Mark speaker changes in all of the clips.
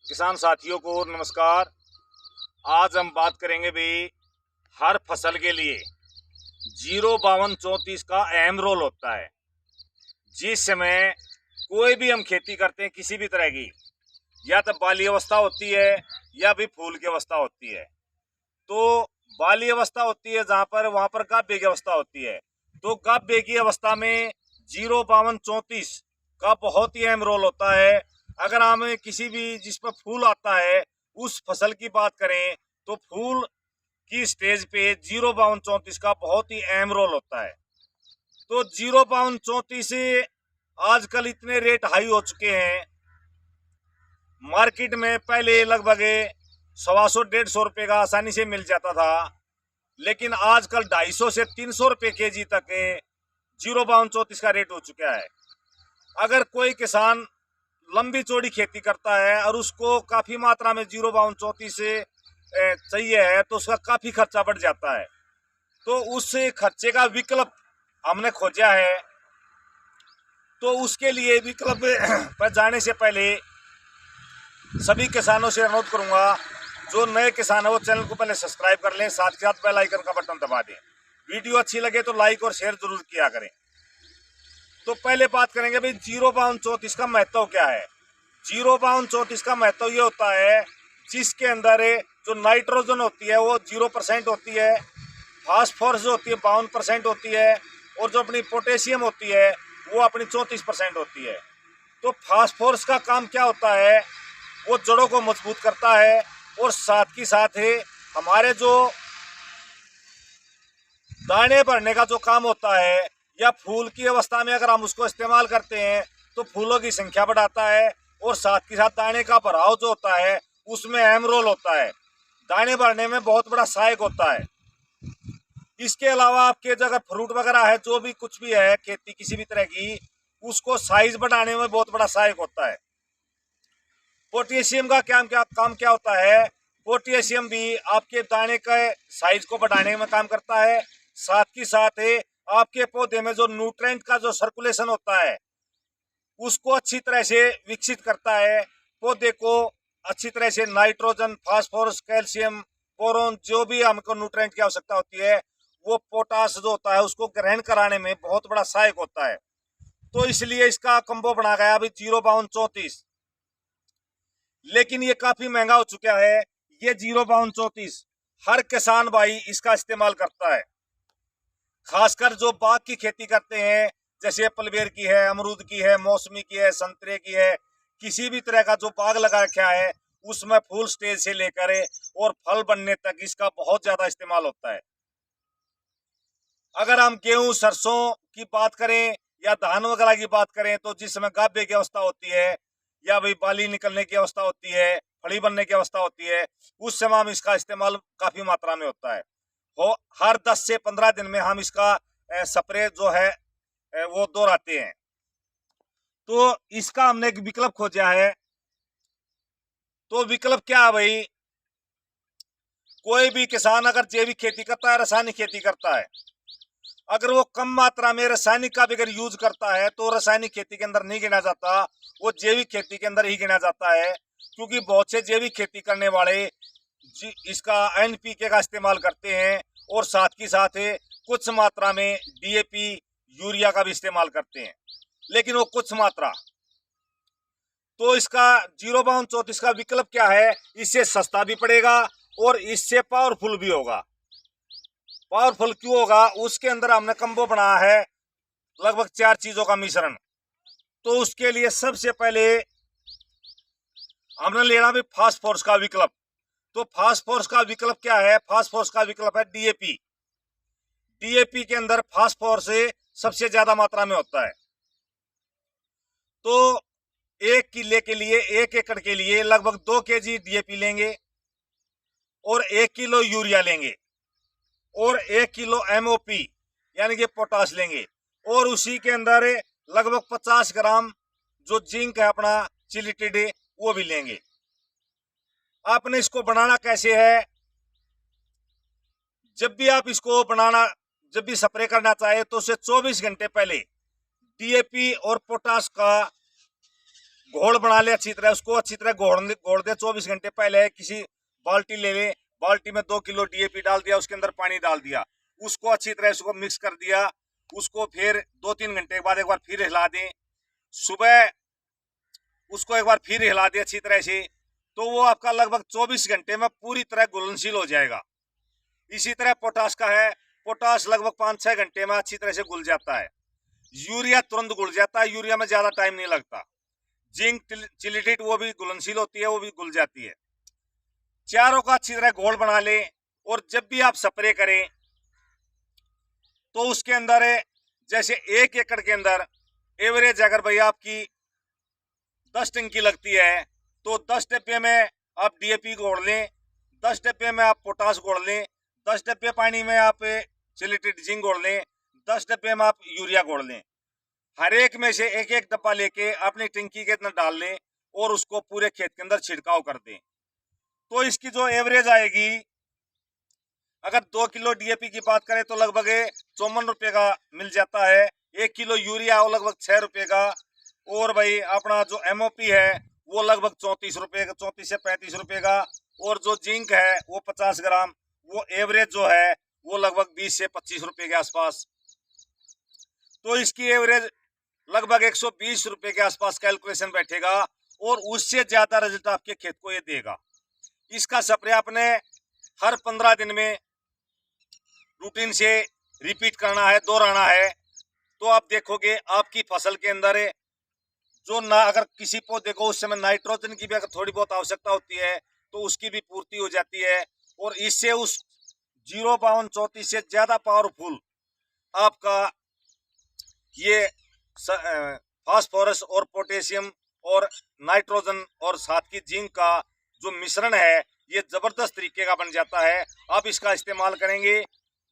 Speaker 1: किसान साथियों को नमस्कार। आज हम बात करेंगे भाई, हर फसल के लिए 05234 का अहम रोल होता है। जिस समय कोई भी हम खेती करते हैं किसी भी तरह की, या तो बाली अवस्था होती है या भी फूल की अवस्था होती है। तो बाली अवस्था होती है जहाँ पर, वहाँ पर गाभ्य की अवस्था होती है। तो गाभ्य की अवस्था में 05234 का बहुत ही अहम रोल होता है। अगर हम किसी भी जिस पर फूल आता है उस फसल की बात करें तो फूल की स्टेज पे 05234 का बहुत ही अहम रोल होता है। तो 05234 आजकल इतने रेट हाई हो चुके हैं मार्केट में। पहले लगभग 125-150 रुपये का आसानी से मिल जाता था, लेकिन आजकल 250 से 300 रुपये केजी तक 05234 का रेट हो चुका है। अगर कोई किसान लंबी चौड़ी खेती करता है और उसको काफी मात्रा में 05234 से चाहिए है तो उसका काफी खर्चा बढ़ जाता है। तो उस खर्चे का विकल्प हमने खोजा है। तो उसके लिए विकल्प पर जाने से पहले सभी किसानों से अनुरोध करूंगा, जो नए किसान है वो चैनल को पहले सब्सक्राइब कर लें, साथ ही साथ बेल आइकन का बटन दबा दें। वीडियो अच्छी लगे तो लाइक और शेयर जरूर किया करें। तो पहले बात करेंगे भाई 05234 का महत्व क्या है। 05234 का महत्व ये होता है जिसके अंदर जो नाइट्रोजन होती है वो 0% होती है, फास्फोरस जो होती है 52% होती है, और जो अपनी पोटेशियम होती है वो अपनी 34% होती है। तो फास्फोरस का काम क्या होता है, वो जड़ों को मजबूत करता है, और साथ ही साथ हमारे जो दाने भरने का जो काम होता है, या फूल की अवस्था में अगर हम उसको इस्तेमाल करते हैं तो फूलों की संख्या बढ़ाता है, और साथ ही साथ दाने का भराव जो होता है उसमें अहम रोल होता है। दाने भरने में बहुत बड़ा सहायक होता है। इसके अलावा आपके जगह फ्रूट वगैरह है, जो भी कुछ भी है खेती किसी भी तरह की, उसको साइज बढ़ाने में बहुत बड़ा सहायक होता है। पोटेशियम का काम क्या होता है, पोटेशियम भी आपके दाने के साइज को बढ़ाने में काम करता है। साथ ही साथ आपके पौधे में जो न्यूट्रेंट का जो सर्कुलेशन होता है उसको अच्छी तरह से विकसित करता है। पौधे को अच्छी तरह से नाइट्रोजन, फास्फोरस, कैल्शियम, बोरोन, जो भी हमको न्यूट्रेंट की आवश्यकता होती है, वो पोटास जो होता है उसको ग्रहण कराने में बहुत बड़ा सहायक होता है। तो इसलिए इसका कंबो बना गया अभी 05234। लेकिन ये काफी महंगा हो चुका है। ये 05234 हर किसान भाई इसका इस्तेमाल करता है, खासकर जो बाग की खेती करते हैं, जैसे एप्पल की है, अमरूद की है, मौसमी की है, संतरे की है, किसी भी तरह का जो बाग लगा रखा है उसमें फुल स्टेज से लेकर और फल बनने तक इसका बहुत ज्यादा इस्तेमाल होता है। अगर हम गेहूं सरसों की बात करें या धान वगैरह की बात करें तो जिस समय गाभ्य की अवस्था होती है या भाई बाली निकलने की अवस्था होती है, फली बनने की अवस्था होती है, उस समय हम इसका इस्तेमाल काफी मात्रा में होता है। हो हर 10 से 15 दिन में हम इसका स्प्रे जो है वो दोहराते हैं। तो इसका हमने एक विकल्प खोजा है। तो विकल्प क्या है भाई, कोई भी किसान अगर जैविक खेती करता है, रासायनिक खेती करता है, अगर वो कम मात्रा में रासायनिक का भी अगर यूज करता है तो रासायनिक खेती के अंदर नहीं गिना जाता, वो जैविक खेती के अंदर ही गिना जाता है। क्योंकि बहुत से जैविक खेती करने वाले इसका एनपीके का इस्तेमाल करते हैं, और साथ ही साथ कुछ मात्रा में डीएपी, यूरिया का भी इस्तेमाल करते हैं, लेकिन वो कुछ मात्रा। तो इसका 05234 का विकल्प क्या है, इससे सस्ता भी पड़ेगा और इससे पावरफुल भी होगा। पावरफुल क्यों होगा, उसके अंदर हमने कंबो बनाया है लगभग 4 चीजों का मिश्रण। तो उसके लिए सबसे पहले हमने लेना भी फास्फोरस का विकल्प। तो फास्फोरस का विकल्प क्या है, फास्फोरस का विकल्प है डीएपी। डीएपी के अंदर फास्फोरस सबसे ज्यादा मात्रा में होता है। तो 1 किले के लिए, 1 एकड़ के लिए लगभग 2 केजी डीएपी लेंगे, और 1 किलो यूरिया लेंगे, और 1 किलो एमओपी यानी कि पोटाश लेंगे, और उसी के अंदर लगभग 50 ग्राम जो जिंक है अपना चिलिटेड वो भी लेंगे। आपने इसको बनाना कैसे है, जब भी आप इसको बनाना, जब भी स्प्रे करना चाहे तो उसे 24 घंटे पहले डीएपी और पोटाश का घोल बना ले अच्छी तरह, उसको अच्छी तरह घोड़ दे। 24 घंटे पहले किसी बाल्टी ले ले, बाल्टी में 2 किलो DAP डाल दिया, उसके अंदर पानी डाल दिया, उसको अच्छी तरह उसको मिक्स कर दिया। उसको फिर 2-3 घंटे के बाद एक बार फिर हिला दें। सुबह उसको एक बार फिर हिला दें अच्छी तरह से, तो वो आपका लगभग 24 घंटे में पूरी तरह घुलनशील हो जाएगा। इसी तरह पोटाश का है, पोटाश लगभग 5-6 घंटे में अच्छी तरह से घुल जाता है। यूरिया तुरंत घुल जाता है, यूरिया में ज्यादा टाइम नहीं लगता। जिंक चिलिटेट वो भी घुलनशील होती है, वो भी घुल जाती है। चारों का अच्छी तरह घोल बना ले, और जब भी आप स्प्रे करें तो उसके अंदर जैसे 1 एकड़ के अंदर एवरेज अगर भाई आपकी 10 टंकी लगती है, तो 10 डब्बे में आप DAP घोड़ लें, 10 डब्बे में आप पोटाश घोड़ लें, 10 डब्बे पानी में आप चिलिटेट जिंक घोड़ लें, 10 डब्बे में आप यूरिया घोड़ लें। हर एक में से एक एक डब्बा लेके अपनी टंकी के अंदर डाल लें और उसको पूरे खेत के अंदर छिड़काव कर दें। तो इसकी जो एवरेज आएगी, अगर 2 किलो DAP की बात करें तो लगभग 54 रुपये का मिल जाता है। 1 किलो यूरिया वो लगभग 6 रुपये का, और भाई अपना जो MOP है वो लगभग 34 रुपये का, 34 से 35 रुपये का, और जो जिंक है वो 50 ग्राम, वो एवरेज जो है वो लगभग 20 से 25 रुपये के आसपास। तो इसकी एवरेज लगभग 120 रुपये के आसपास कैलकुलेशन बैठेगा, और उससे ज्यादा रिजल्ट आपके खेत को ये देगा। इसका स्प्रे आपने हर 15 दिन में रूटीन से रिपीट करना है, दोहराना है। तो आप देखोगे आपकी फसल के अंदर जो ना, अगर किसी पौधे को उस समय नाइट्रोजन की भी अगर थोड़ी बहुत आवश्यकता होती है तो उसकी भी पूर्ति हो जाती है, और इससे उस 05234 से ज्यादा पावरफुल आपका ये फास्फोरस और पोटेशियम और नाइट्रोजन और साथ की जिंक का जो मिश्रण है, ये जबरदस्त तरीके का बन जाता है। आप इसका इस्तेमाल करेंगे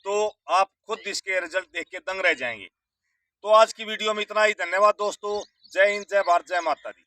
Speaker 1: तो आप खुद इसके रिजल्ट देख के दंग रह जाएंगे। तो आज की वीडियो में इतना ही। धन्यवाद दोस्तों। जय हिंद, जय भारत, जय माता दी।